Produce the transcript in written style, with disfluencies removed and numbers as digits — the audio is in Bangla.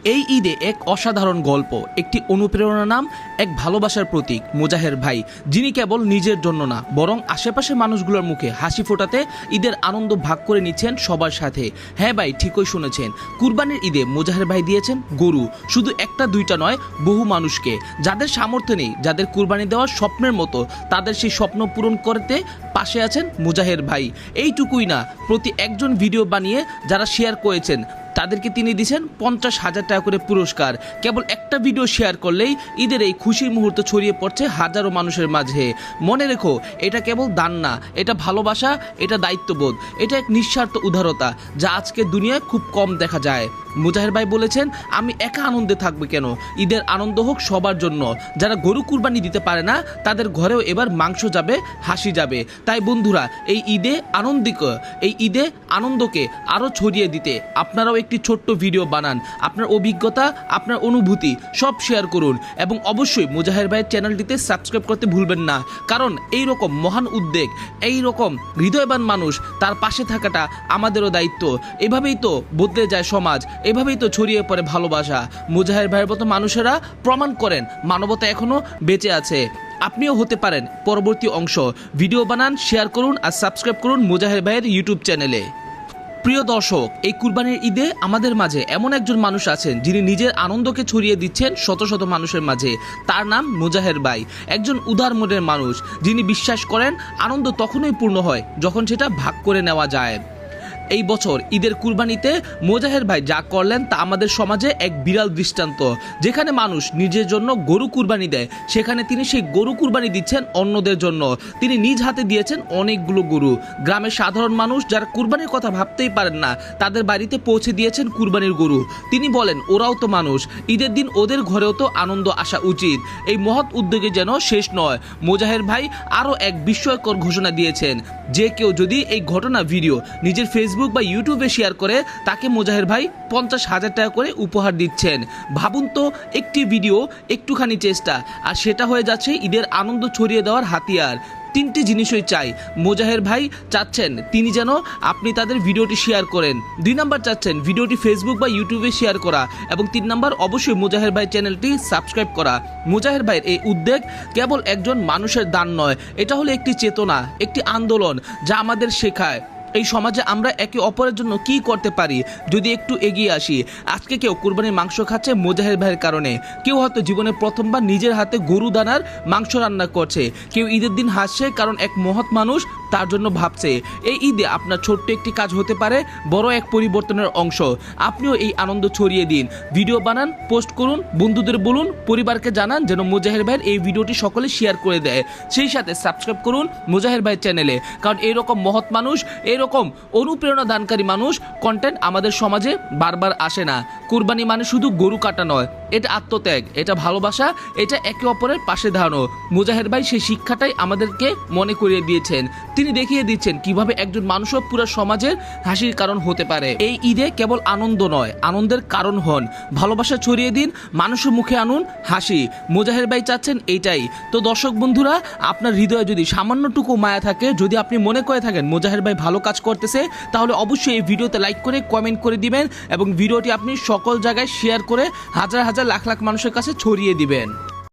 এই ঈদে এক অসাধারণ গল্প, একটি অনুপ্রেরণা নাম, এক ভালোবাসার প্রতীক মুজাহের ভাই, যিনি কেবল নিজের জন্য না বরং আশেপাশের মানুষগুলোর মুখে হাসি ফোটাতে ঈদের আনন্দ ভাগ করে নিচ্ছেন সবার সাথে। হ্যাঁ ভাই, ঠিকই শুনেছেন, কুরবানির ঈদে মুজাহের ভাই দিয়েছেন গরু, শুধু একটা দুইটা নয়, বহু মানুষকে। যাদের সামর্থ্য নেই, যাদের কুরবানি দেওয়ার স্বপ্নের মতো, তাদের সেই স্বপ্ন পূরণ করতে পাশে আছেন মুজাহের ভাই। এইটুকুই না, প্রতি একজন ভিডিও বানিয়ে যারা শেয়ার করেছেন তাদেরকে তিনি দিয়েছেন 50,000 টাকা করে পুরস্কার। কেবল একটা ভিডিও শেয়ার করলেই ঈদের এই খুশির মুহূর্ত ছড়িয়ে পড়ছে হাজারো মানুষের মাঝে। মনে রেখো, এটা কেবল দান না, এটা ভালোবাসা, এটা দায়িত্ববোধ, এটা এক নিঃস্বার্থ উদারতা, যা আজকের দুনিয়ায় খুব কম দেখা যায়। মুজাহের ভাই বলেছেন, আমি একা আনন্দে থাকবো কেন, ঈদের আনন্দ হোক সবার জন্য। যারা গরু কুরবানি দিতে পারে না, তাদের ঘরেও এবার মাংস যাবে, হাসি যাবে। তাই বন্ধুরা, এই ঈদে আনন্দকে আরও ছড়িয়ে দিতে আপনারাও একটি ছোট্ট ভিডিও বানান, আপনার অভিজ্ঞতা, আপনার অনুভূতি সব শেয়ার করুন, এবং অবশ্যই মুজাহের ভাইয়ের চ্যানেলটিতে সাবস্ক্রাইব করতে ভুলবেন না। কারণ এই রকম মহান উদ্যোগ, এই রকম হৃদয়বান মানুষ, তার পাশে থাকাটা আমাদেরও দায়িত্ব। এভাবেই তো বদলে যায় সমাজ, এভাবেই তো ছড়িয়ে পড়ে ভালোবাসা। মুজাহের ভাইয়ের মতো মানুষেরা প্রমাণ করেন মানবতা এখনো বেঁচে আছে। আপনিও হতে পারেন পরবর্তী অংশ। ভিডিও বানান, শেয়ার করুন আর সাবস্ক্রাইব করুন মুজাহের ভাইয়ের ইউটিউব চ্যানেলে। প্রিয় দর্শক, এই কুরবানির ঈদে আমাদের মাঝে এমন একজন মানুষ আছেন যিনি নিজের আনন্দকে ছড়িয়ে দিচ্ছেন শত শত মানুষের মাঝে। তার নাম মুজাহের ভাই, একজন উদার মনের মানুষ, যিনি বিশ্বাস করেন আনন্দ তখনই পূর্ণ হয় যখন সেটা ভাগ করে নেওয়া যায়। এই বছর ঈদের কুরবানিতে মুজাহের ভাই যা করলেন তা আমাদের সমাজে এক বিরল দৃষ্টান্ত। যেখানে মানুষ নিজের জন্য গরু কুরবানি দেয়, সেখানে তিনি সেই গরু কুরবানি দিচ্ছেন অন্যদের জন্য। তিনি নিজ হাতে দিয়েছেন অনেকগুলো গরু। গ্রামের সাধারণ মানুষ যারা কুরবানির কথা ভাবতেই পারেন না, তাদের বাড়িতে পৌঁছে দিয়েছেন কুরবানির গরু। তিনি বলেন, ওরাও তো মানুষ, ঈদের দিন ওদের ঘরেও তো আনন্দ আসা উচিত। এই মহৎ উদ্যোগে যেন শেষ নয়, মুজাহের ভাই আরও এক বিস্ময়কর ঘোষণা দিয়েছেন। যে কেউ যদি এই ঘটনা ভিডিও নিজের ফেসবুক বা ইউটিউবে শেয়ার করে, তাকে মুজাহের ভাই 50,000 টাকা করে উপহার দিচ্ছেন। ভাবুন তো, একটি ভিডিও, একটুখানি চেষ্টা, আর সেটা হয়ে যাচ্ছে ঈদের আনন্দ ছড়িয়ে দেওয়ার হাতিয়ার। তিনটি জিনিসই চাই। মুজাহের ভাই চাচ্ছেন তিনি যেন আপনি তাদের ভিডিওটি শেয়ার করেন। 2 নাম্বার চাচ্ছেন ভিডিওটি ফেসবুক বা ইউটিউবে শেয়ার করা, এবং 3 নাম্বার অবশ্যই মুজাহের ভাই চ্যানেলটি সাবস্ক্রাইব করা। মুজাহের ভাইয়ের এই উদ্যোগ কেবল একজন মানুষের দান নয়, এটা হলো একটি চেতনা, একটি আন্দোলন, যা আমাদের শেখায় এই সমাজে আমরা একে অপরের জন্য কি করতে পারি যদি একটু এগিয়ে আসি। আজকে কেউ কুরবানির মাংস খাচ্ছে মুজাহের ভাইয়ের কারণে, কেউ হয়তো জীবনে প্রথমবার নিজের হাতে গরু দানার মাংস রান্না করছে, কেউ ঈদের দিন হাসছে কারণ এক মহৎ মানুষ তার জন্য ভাবছে। এই ঈদে আপনার ছোট্ট একটি কাজ হতে পারে বড় এক পরিবর্তনের অংশ। আপনিও এই আনন্দ ছড়িয়ে দিন, ভিডিও বানান, পোস্ট করুন, বন্ধুদের বলুন, পরিবারকে জানান যেন মুজাহের ভাইয়ের এই ভিডিওটি সকলে শেয়ার করে দেয়। সেই সাথে সাবস্ক্রাইব করুন মুজাহের ভাইয়ের চ্যানেলে, কারণ এইরকম মহৎ মানুষ, এরকম অনুপ্রেরণা দানকারী মানুষ কন্টেন্ট আমাদের সমাজে বারবার আসে না। কুরবানি মানে শুধু গরু কাটা নয়, এটা আত্মত্যাগ, এটা ভালোবাসা, এটা একে অপরের পাশে দাঁড়ানো। মুজাহের ভাই সেই শিক্ষাটাই আমাদেরকে মনে করিয়ে দিয়েছেন। তিনি দেখিয়ে দিচ্ছেন কিভাবে একজন মানুষও পুরো সমাজের হাসির কারণ হতে পারে। এই ঈদে কেবল আনন্দ নয়, আনন্দের কারণ হন। ভালোবাসা ছড়িয়ে দিন, মানুষের মুখে আনুন হাসি। মুজাহের ভাই চাচ্ছেন এইটাই। তো দর্শক বন্ধুরা, আপনার হৃদয়ে যদি সামান্যটুকু মায়া থাকে, যদি আপনি মনে করে থাকেন মুজাহের ভাই ভালো কাজ করতেছে, তাহলে অবশ্যই এই ভিডিওতে লাইক করে কমেন্ট করে দিবেন, এবং ভিডিওটি আপনি সকল জায়গায় শেয়ার করে হাজার হাজার লাখ লাখ মানুষের কাছে ছড়িয়ে দিবেন।